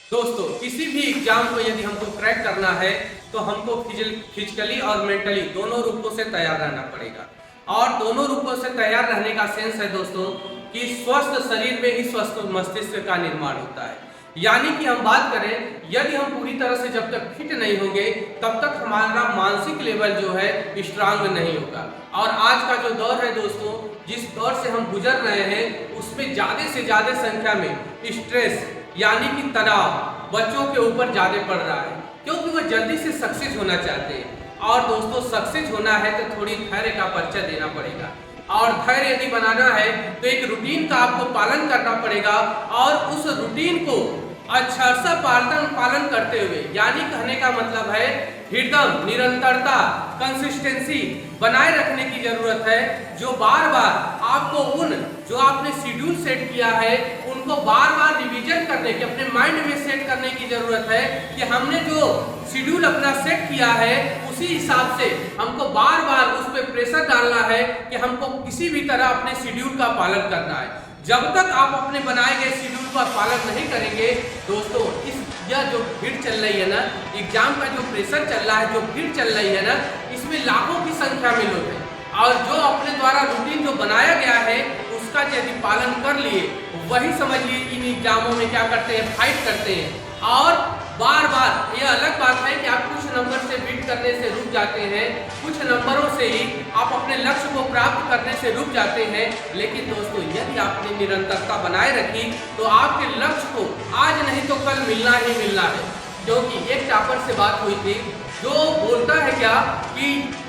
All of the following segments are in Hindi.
दोस्तों, किसी भी एग्जाम को यदि हमको क्रैक करना है तो हमको फिजिकली और मेंटली दोनों रूपों से तैयार रहना पड़ेगा। और दोनों रूपों से तैयार रहने का सेंस है दोस्तों कि स्वस्थ शरीर में ही स्वस्थ मस्तिष्क का निर्माण होता है। यानी कि हम बात करें, यदि हम पूरी तरह से जब तक फिट नहीं होंगे तब तक हमारा मानसिक लेवल जो है स्ट्रांग नहीं होगा। और आज का जो दौर है दोस्तों, जिस दौर से हम गुजर रहे हैं उसमें ज़्यादा से ज़्यादा संख्या में स्ट्रेस यानी कि तनाव बच्चों के ऊपर ज्यादा पड़ रहा है, क्योंकि वो जल्दी से सक्सेस होना चाहते हैं। और दोस्तों, सक्सेस होना है तो थोड़ी धैर्य का परिचय देना पड़ेगा। और धैर्य यदि बनाना है तो एक रूटीन का आपको पालन करना पड़ेगा। और उस रूटीन को अच्छा सा पालन करते हुए, यानी कहने का मतलब है हरदम निरंतरता, कंसिस्टेंसी बनाए रखने की जरूरत है। जो बार बार आपको जो आपने शेड्यूल सेट किया है उनको बार बार रिवीजन करने की, अपने माइंड में सेट करने की जरूरत है कि हमने जो शेड्यूल अपना सेट किया है उसी हिसाब से हमको बार बार उस पर प्रेशर डालना है कि हमको किसी भी तरह अपने शेड्यूल का पालन करना है। जब तक आप अपने बनाए गए शेड्यूल का पालन नहीं करेंगे दोस्तों, यह जो भीड़ चल रही है ना, एग्जाम का जो प्रेशर चल रहा है, जो भीड़ चल रही है ना, इसमें लाखों की संख्या में लोग हैं। और जो अपने द्वारा रूटीन जो बनाया गया है उसका यदि पालन कर लिए, वही समझ लिए इन एग्जामों में क्या करते हैं, फाइट करते हैं। और बार बार यह अलग बात है कि आप कुछ नंबर से बीट करने से रुक जाते हैं, कुछ नंबरों से ही आप अपने लक्ष्य को प्राप्त करने से रुक जाते हैं। लेकिन दोस्तों, यदि आपने निरंतरता बनाए रखी तो आपके लक्ष्य को आज नहीं तो कल मिलना ही मिलना है। क्योंकि एक टॉपर से बात हुई थी जो बोलता है क्या कि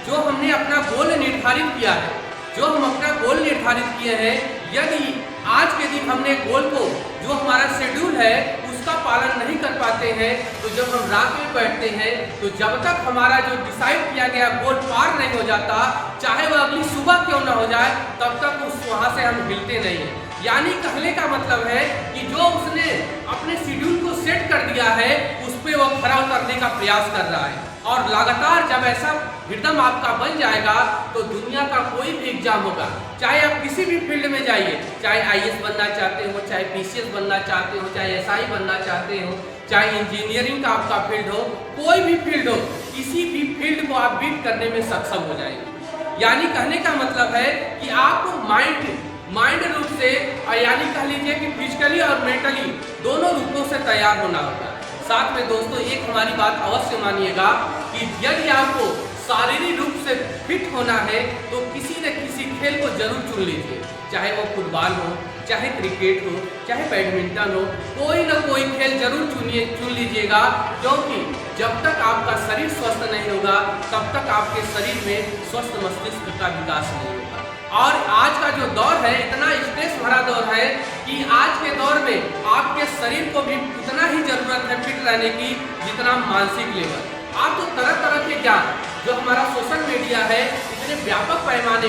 जो हमने अपना गोल निर्धारित किया है, जो हम अपना गोल निर्धारित किए हैं, यदि आज के दिन हमने गोल को, जो हमारा शेड्यूल है उसका पालन नहीं कर पाते हैं, तो जब हम रात में बैठते हैं तो जब तक हमारा जो डिसाइड किया गया गोल पार नहीं हो जाता, चाहे वह अगली सुबह क्यों ना हो जाए, तब तक वहाँ से हम हिलते नहीं हैं। यानी कहने का मतलब है कि जो उसने अपने शेड्यूल को सेट कर दिया है उस पर वो खरा उतरने का प्रयास कर रहा है। और लगातार जब ऐसा हृदय आपका बन जाएगा तो दुनिया का कोई भी एग्जाम होगा, चाहे आप किसी भी फील्ड में जाइए, चाहे आईएएस बनना चाहते हो, चाहे पीसीएस बनना चाहते हो, चाहे एसआई बनना चाहते हो, चाहे इंजीनियरिंग का आपका फील्ड हो, कोई भी फील्ड हो, किसी भी फील्ड को आप बीट करने में सक्षम हो जाएंगे। यानी कहने का मतलब है कि आपको माइंड रूप से, यानी कह लीजिए कि फिजिकली और मेंटली दोनों रूपों से तैयार होना होगा। साथ में दोस्तों, एक हमारी बात अवश्य मानिएगा कि यदि आपको शारीरिक रूप से फिट होना है तो किसी न किसी खेल को जरूर चुन लीजिए, चाहे वो फुटबॉल हो, चाहे क्रिकेट हो, चाहे बैडमिंटन हो, कोई ना कोई खेल जरूर चुन लीजिएगा। क्योंकि जब तक आपका शरीर स्वस्थ नहीं होगा तब तक आपके शरीर में स्वस्थ मस्तिष्क का विकास नहीं होगा। और आज का जो दौर है इतना स्ट्रेस भरा दौर है कि आज के दौर में आपके शरीर को भी उतना ही जरूरत है फिट रहने की जितना मानसिक लेवल। आप तो तरह तरह के ज्ञान जो हमारा सोशल मीडिया है इतने व्यापक पैमाने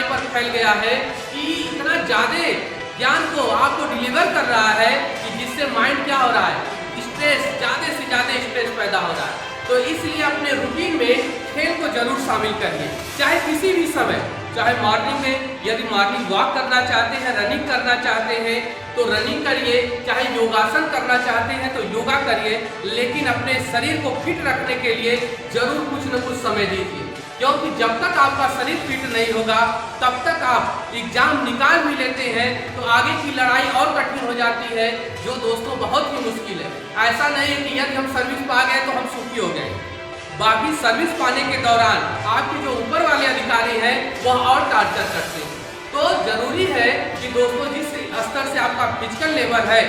पर फैल गया है कि इतना ज़्यादा ज्ञान को आपको डिलीवर कर रहा है कि जिससे माइंड क्या हो रहा है, स्ट्रेस, ज़्यादा से ज़्यादा स्ट्रेस पैदा हो रहा है। तो इसलिए अपने रूटीन में खेल को जरूर शामिल करिए, चाहे किसी भी समय, चाहे मॉर्निंग में, यदि मॉर्निंग वॉक करना चाहते हैं, रनिंग करना चाहते हैं तो रनिंग करिए, चाहे योगासन करना चाहते हैं तो योगा करिए, लेकिन अपने शरीर को फिट रखने के लिए जरूर कुछ न कुछ समय दीजिए। क्योंकि जब तक आपका शरीर फिट नहीं होगा तब तक आप एग्जाम निकाल भी लेते हैं तो आगे की लड़ाई और कठिन हो जाती है, जो दोस्तों बहुत ही मुश्किल है। ऐसा नहीं है कि यदि हम सर्विस पा गए तो हम सुखी हो गए, बाकी सर्विस पाने के दौरान आपके जो ऊपर वाले अधिकारी हैं वह और टार्चर करते हैं। तो जरूरी है कि दोस्तों, जिस स्तर से आपका फिजिकल लेवल है,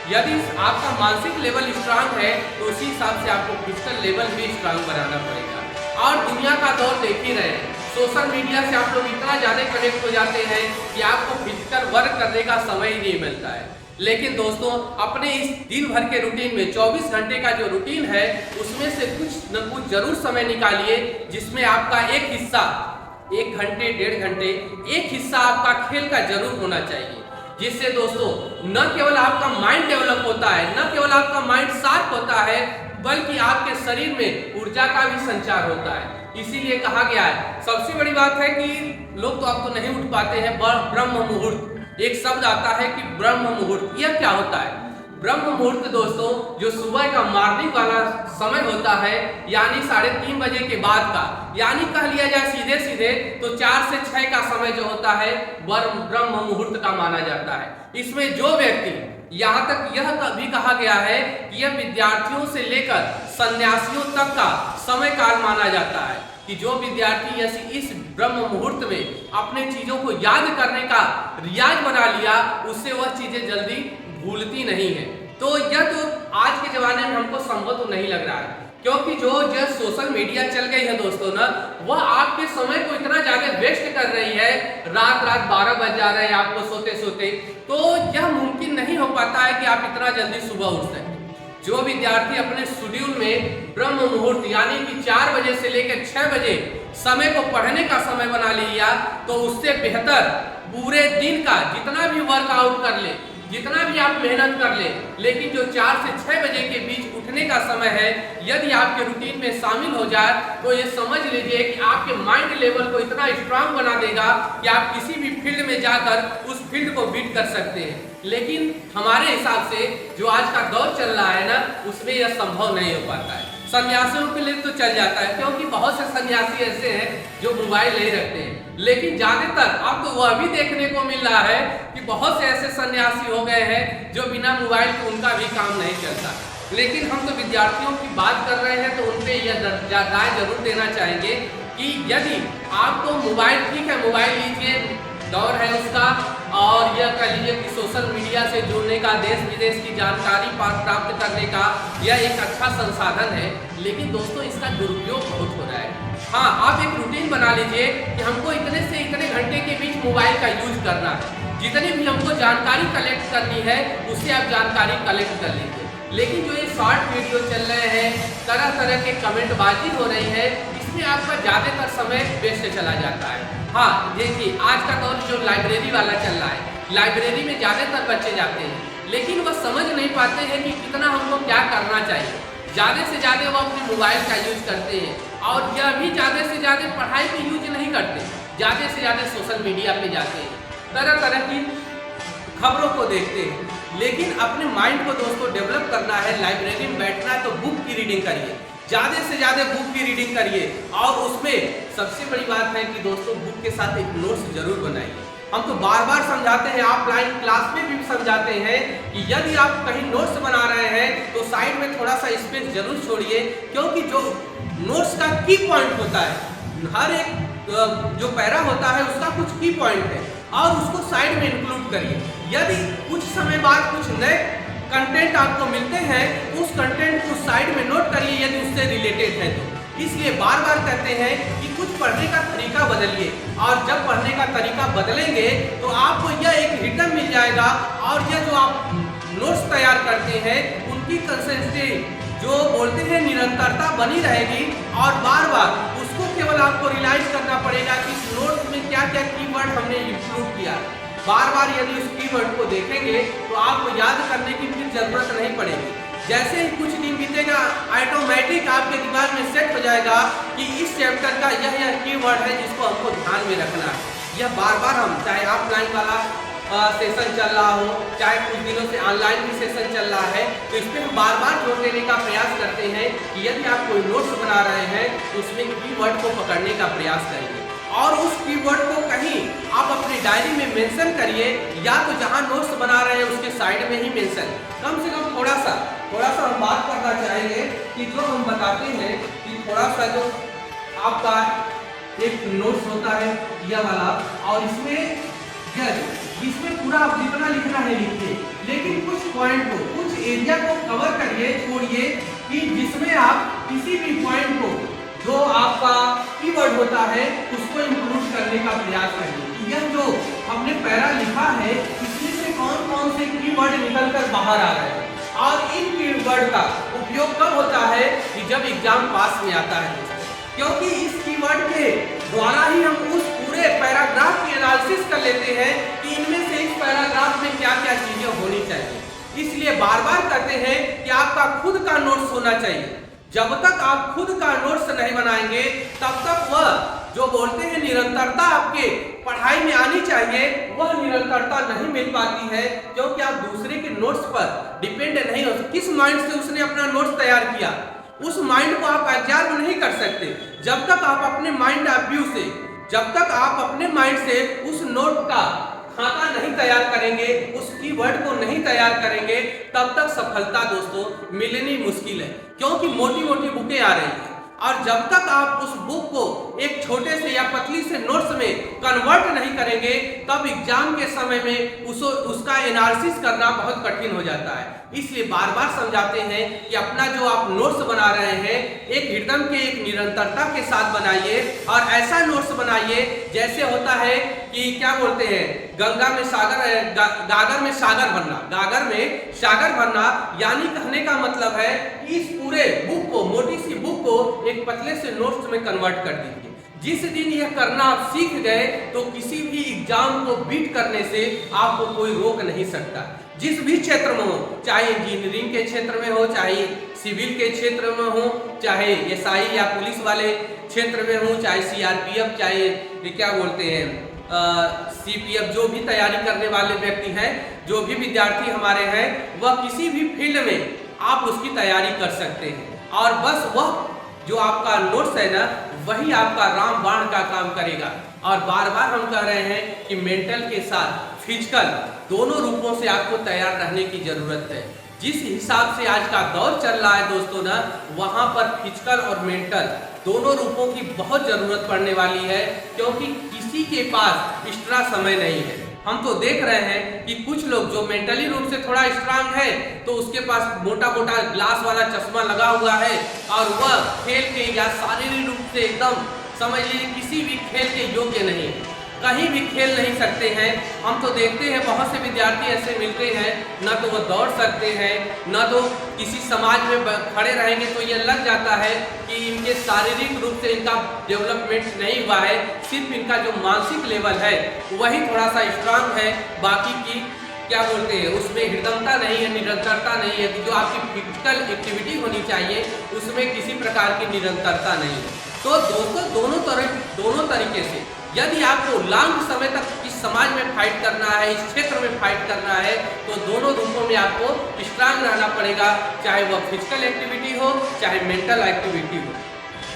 यदि आपका मानसिक लेवल स्ट्रांग है तो उसी हिसाब से आपको फिजिकल लेवल भी स्ट्रांग बनाना पड़ेगा। और दुनिया का दौर देख ही रहे हैं, सोशल मीडिया से आप लोग इतना ज़्यादा कनेक्ट हो जाते हैं कि आपको फिजिकल वर्क करने का समय ही नहीं मिलता है। लेकिन दोस्तों, अपने इस दिन भर के रूटीन में 24 घंटे का जो रूटीन है उसमें से कुछ न कुछ जरूर समय निकालिए जिसमें आपका एक हिस्सा, 1 घंटे 1.5 घंटे, एक हिस्सा आपका खेल का जरूर होना चाहिए। जिससे दोस्तों न केवल आपका माइंड डेवलप होता है, न केवल आपका माइंड शार्प होता है, बल्कि आपके शरीर में ऊर्जा का भी संचार होता है। इसीलिए कहा गया है, सबसे बड़ी बात है कि लोग तो अब तो नहीं उठ पाते हैं, ब्रह्म मुहूर्त, एक शब्द आता है कि ब्रह्म मुहूर्त। यह क्या होता है? ब्रह्म मुहूर्त दोस्तों जो सुबह का मॉर्निंग वाला समय होता है, यानी 3:30 बजे के बाद का, यानी कह लिया जाए सीधे सीधे तो 4 से 6 का समय जो होता है ब्रह्म मुहूर्त का माना जाता है। इसमें जो व्यक्ति, यहाँ तक यह भी कहा गया है कि यह विद्यार्थियों से लेकर सन्यासियों तक का समय काल माना जाता है कि जो विद्यार्थी इस ब्रह्म मुहूर्त में अपने चीजों को याद करने का रियाज बना लिया, उससे वह चीजें जल्दी भूलती नहीं है। तो यह तो आज के जमाने में हमको संभव तो नहीं लग रहा है, क्योंकि जो सोशल मीडिया चल गई है दोस्तों ना, वह आपके समय को इतना ज्यादा वेस्ट कर रही है। रात 12 बज जा रहे हैं आपको सोते सोते, तो यह मुमकिन नहीं हो पाता है कि आप इतना जल्दी सुबह उठ सकें। जो विद्यार्थी अपने शेड्यूल में ब्रह्म मुहूर्त यानी कि 4 बजे से लेकर 6 बजे समय को पढ़ने का समय बना लिया, तो उससे बेहतर पूरे दिन का जितना भी वर्कआउट कर ले, जितना भी आप मेहनत कर ले, लेकिन जो 4 से 6 बजे के बीच उठने का समय है, यदि आपके रूटीन में शामिल हो जाए तो ये समझ लीजिए कि आपके माइंड लेवल को इतना स्ट्रांग बना देगा कि आप किसी भी फील्ड में जाकर उस फील्ड को बीट कर सकते हैं। लेकिन हमारे हिसाब से जो आज का दौर चल रहा है ना, उसमें यह संभव नहीं हो पाता है। सन्यासियों के लिए तो चल जाता है, क्योंकि बहुत से सन्यासी ऐसे हैं जो मोबाइल नहीं रखते हैं, लेकिन ज्यादातर अब तो वह भी देखने को मिल रहा है कि बहुत से ऐसे सन्यासी हो गए हैं जो बिना मोबाइल के उनका भी काम नहीं चलता। लेकिन हम तो विद्यार्थियों की बात कर रहे हैं, तो उन पे यह राय जरूर देना चाहेंगे कि यदि आपको मोबाइल, ठीक है मोबाइल लीजिए, दौर है उसका, और यह कह लीजिए कि सोशल मीडिया से जुड़ने का, देश विदेश की जानकारी प्राप्त करने का यह एक अच्छा संसाधन है, लेकिन दोस्तों इसका दुरुपयोग बहुत हो रहा है। हाँ, आप एक रूटीन बना लीजिए कि हमको इतने से इतने घंटे के बीच मोबाइल का यूज करना है, जितनी भी हमको जानकारी कलेक्ट करनी है उससे आप जानकारी कलेक्ट कर लीजिए। लेकिन जो ये शॉर्ट वीडियो चल रहे हैं, तरह तरह के कमेंटबाजी हो रही है, इसमें आपका ज़्यादातर समय वेस्ट चला जाता है। हाँ देखिए, आज का दौर जो लाइब्रेरी वाला चल रहा है, लाइब्रेरी में ज़्यादातर बच्चे जाते हैं, लेकिन वह समझ नहीं पाते हैं कि कितना हमको क्या करना चाहिए। ज़्यादा से ज़्यादा वो अपने मोबाइल का यूज करते हैं, और यह भी ज़्यादा से ज़्यादा पढ़ाई की यूज नहीं करते, ज़्यादा से ज़्यादा सोशल मीडिया पे जाते हैं, तरह तरह की खबरों को देखते हैं। लेकिन अपने माइंड को दोस्तों डेवलप करना है, लाइब्रेरी में बैठना है तो बुक की रीडिंग करिए, ज़्यादा से ज़्यादा बुक की रीडिंग करिए, और उसमें सबसे बड़ी बात है कि दोस्तों बुक के साथ एक नोट्स जरूर बनाइए। हम तो बार बार समझाते हैं, ऑफलाइन क्लास में भी समझाते हैं कि यदि आप कहीं नोट्स बना रहे हैं तो साइड में थोड़ा सा स्पेस जरूर छोड़िए, क्योंकि जो नोट्स का की पॉइंट होता है, हर एक जो पैरा होता है उसका कुछ की पॉइंट है, और उसको साइड में इंक्लूड करिए। यदि कुछ समय बाद कुछ नए कंटेंट आपको मिलते हैं तो उस कंटेंट को साइड में नोट करिए, यदि उससे रिलेटेड है तो। इसलिए बार बार कहते हैं कि कुछ पढ़ने का तरीका बदलिए, और जब पढ़ने का तरीका बदलेंगे तो आपको यह एक रिटर्न मिल जाएगा, और यह जो आप नोट्स तैयार करते हैं उनकी कंसिस्टेंसी, जो बोलते हैं निरंतरता बनी रहेगी, और बार बार उसको केवल आपको रियलाइज करना पड़ेगा कि इस नोट में क्या क्या कीवर्ड हमने इंक्लूड किया। बार बार यदि उस कीवर्ड को देखेंगे तो आपको याद करने की फिर जरूरत नहीं पड़ेगी। जैसे ही कुछ दिन बीतेगा, ऑटोमेटिक आपके दिमाग में सेट हो जाएगा कि इस चैप्टर का यह कीवर्ड है जिसको हमको ध्यान में रखना है। यह बार बार हम, चाहे ऑफलाइन वाला सेशन चल रहा हो, चाहे कुछ दिनों से ऑनलाइन भी सेशन चल रहा है, तो इस पर हम बार बार जोर देने का प्रयास करते हैं कि यदि आप कोई नोट्स बना रहे हैं तो उसमें कीवर्ड को पकड़ने का प्रयास करिए, और उस कीवर्ड को कहीं आप अपनी डायरी में मेंशन करिए, या तो जहां नोट्स बना रहे हैं उसके साइड में ही मेंशन, कम से कम थोड़ा सा हम बात करना चाहेंगे कि जो हम बताते हैं कि थोड़ा सा जो आपका एक नोट्स होता है यह वाला, और इसमें पूरा आप जितना लिखना है लिखिए, लेकिन कुछ पॉइंट को, कुछ एरिया को कवर करिए, छोड़िए कि जिसमें आप किसी भी पॉइंट को, जो आपका कीवर्ड होता है उसको इंक्लूड करने का प्रयास करिए। यह जो हमने पैरा लिखा है इसमें से कौन कौन से कीवर्ड निकलकर बाहर आ रहे हैं, और इन कीवर्ड का उपयोग कब होता है कि जब एग्जाम पास में आता है, क्योंकि इस कीवर्ड के द्वारा ही हम उस पूरे पैराग्राफ की एनालिसिस कर लेते हैं कि इनमें से इस पैराग्राफ में क्या क्या चीजें होनी चाहिए। इसलिए बार बार कहते हैं कि आपका खुद का नोट्स होना चाहिए। जब तक आप खुद का नोट्स नहीं बनाएंगे तब तक वह जो बोलते हैं निरंतरता आपके पढ़ाई में आनी चाहिए, वह निरंतरता नहीं मिल पाती है, क्योंकि आप दूसरे के नोट्स पर डिपेंड नहीं हो। किस माइंड से उसने अपना नोट्स तैयार किया, उस माइंड को आप एब्जॉर्ब नहीं कर सकते। जब तक आप अपने माइंड व्यू से, जब तक आप अपने माइंड से उस नोट का खाका नहीं तैयार करेंगे, उस कीवर्ड को नहीं तैयार करेंगे, तब तक सफलता दोस्तों मिलनी मुश्किल है, क्योंकि मोटी मोटी बुकें आ रही हैं। और जब तक आप उस बुक को एक छोटे से या पतली से नोट्स में कन्वर्ट नहीं करेंगे, तब एग्जाम के समय में उसका एनालिसिस करना बहुत कठिन हो जाता है। इसलिए बार बार समझाते हैं कि अपना जो आप नोट्स बना रहे हैं, एक हिरदम के एक निरंतरता के साथ बनाइए, और ऐसा नोट्स बनाइए जैसे होता है कि क्या बोलते हैं, गंगा में सागर, गागर में सागर भरना, गागर में सागर भरना, यानी कहने का मतलब है इस पूरे बुक को, मोटी सी बुक को एक पतले से नोट्स में कन्वर्ट कर दीजिए। जिस दिन यह करना आप सीख गए, तो किसी भी एग्जाम को बीट करने से आपको कोई रोक नहीं सकता। जिस भी क्षेत्र में हो, चाहे इंजीनियरिंग के क्षेत्र में हो, चाहे सिविल के क्षेत्र में हो, चाहे एसआई या पुलिस वाले क्षेत्र में हो, चाहे सीआरपीएफ, चाहे क्या बोलते हैं सीपीएफ, जो भी तैयारी करने वाले व्यक्ति हैं, जो भी विद्यार्थी हमारे हैं, वह किसी भी फील्ड में आप उसकी तैयारी कर सकते हैं। और बस वह जो आपका नोट्स है ना, वही आपका रामबाण का काम करेगा। और बार बार हम कह रहे हैं कि मेंटल के साथ फिजिकल दोनों रूपों से आपको तैयार रहने की जरूरत है। जिस हिसाब से आज का दौर चल रहा है दोस्तों ना, वहाँ पर फिजिकल और मेंटल दोनों रूपों की बहुत जरूरत पड़ने वाली है, क्योंकि किसी के पास एक्स्ट्रा समय नहीं है। हम तो देख रहे हैं कि कुछ लोग जो मेंटली रूप से थोड़ा स्ट्रांग है, तो उसके पास मोटा मोटा ग्लास वाला चश्मा लगा हुआ है, और वह खेल के या शारीरिक रूप से एकदम समझ लीजिए किसी भी खेल के योग्य नहीं, कहीं भी खेल नहीं सकते हैं। हम तो देखते हैं बहुत से विद्यार्थी ऐसे मिलते हैं, न तो वो दौड़ सकते हैं, न तो किसी समाज में खड़े रहेंगे, तो ये लग जाता है कि इनके शारीरिक रूप से इनका डेवलपमेंट नहीं हुआ है, सिर्फ इनका जो मानसिक लेवल है वही थोड़ा सा स्ट्रांग है, बाकी की क्या बोलते हैं उसमें हृदयता नहीं है, निरंतरता नहीं है। जो आपकी फिजिकल एक्टिविटी होनी चाहिए उसमें किसी प्रकार की निरंतरता नहीं है। तो दोस्तों दोनों तरीके से यदि आपको लंबे समय तक इस समाज में फाइट करना है, इस क्षेत्र में फाइट करना है, तो दोनों रूपों में आपको स्ट्रांग रहना पड़ेगा, चाहे वह फिजिकल एक्टिविटी हो, चाहे मेंटल एक्टिविटी हो।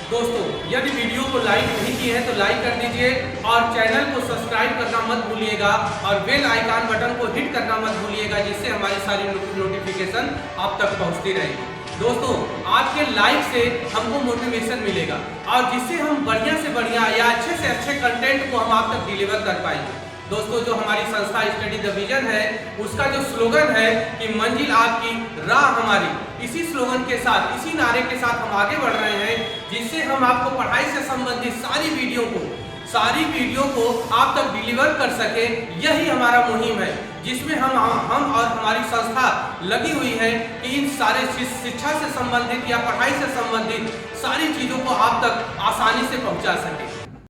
दोस्तों यदि वीडियो को लाइक नहीं किए हैं तो लाइक कर दीजिए, और चैनल को सब्सक्राइब करना मत भूलिएगा, और बेल आइकन बटन को हिट करना मत भूलिएगा, जिससे हमारी सारी नोटिफिकेशन आप तक पहुंचती रहेगी। दोस्तों आपके लाइक से हमको मोटिवेशन मिलेगा, और जिससे हम बढ़िया से बढ़िया या अच्छे से अच्छे कंटेंट को हम आप तक डिलीवर कर पाएंगे। दोस्तों जो हमारी संस्था स्टडी द विजन है, उसका जो स्लोगन है कि मंजिल आपकी राह हमारी, इसी स्लोगन के साथ, इसी नारे के साथ हम आगे बढ़ रहे हैं, जिससे हम आपको पढ़ाई से संबंधित सारी वीडियो को आप तक डिलीवर कर सके। यही हमारा मुहिम है, जिसमें हम और हमारी संस्था लगी हुई है कि इन सारे शिक्षा से संबंधित या पढ़ाई से संबंधित सारी चीज़ों को आप तक आसानी से पहुंचा सके।